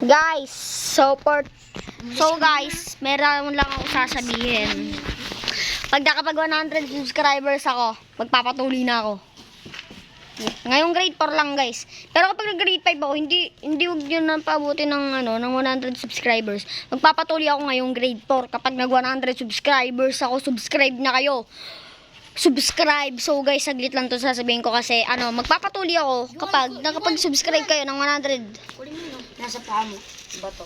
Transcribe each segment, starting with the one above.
Guys, guys, meron lang ako sasabihin. Pag nakapag 100 subscribers ako, magpapatuloy na ako. Ngayong grade 4 lang, guys. Pero kapag nag-grade 5 ako, hindi wag yun na paabuti ng 100 subscribers. Magpapatuloy ako ngayong grade 4. Kapag nag 100 subscribers ako, subscribe na kayo. Subscribe. So guys, saglit lang to sasabihin ko kasi magpapatuloy ako kapag nakapag-subscribe kayo ng 100. Nasa paa mo. Ba to?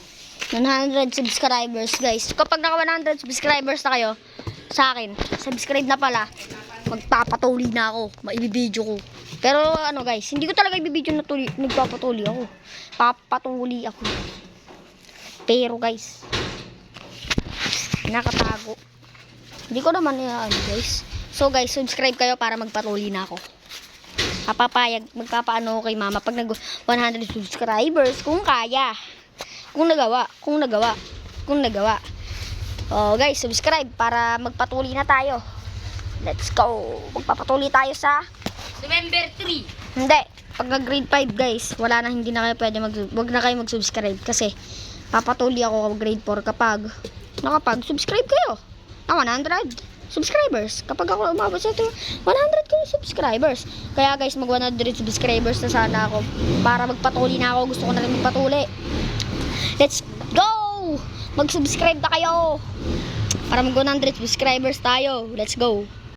100 subscribers, guys. Kapag naka 100 subscribers na kayo sa akin, subscribe na pala, magpapatuloy na ako, maibibideo ko. Pero guys, hindi ko talaga ibibideo na nagpapatuloy ako. Papatuloy ako. Pero guys, nakatago. Hindi ko naman guys. So guys, subscribe kayo para magpatuloy na ako. Magpapaano kay mama pag nag 100 subscribers kung kaya. Kung nagawa. Oh guys, subscribe para magpatuloy na tayo. Let's go. Magpapatuloy tayo sa November 3. Hindi. Pag nag-grade 5 guys, hindi na kayo pwede wag na kayo mag-subscribe kasi papatuloy ako grade 4 kapag nakapag-subscribe kayo ng 100 subscribers. Kapag ako umabot sa 100 subscribers. Kaya guys, mag 100 subscribers na sana ako para magpatuloy na ako. Gusto ko na rin magpatuloy. Let's go! Mag-subscribe na kayo para mag 100 subscribers tayo. Let's go!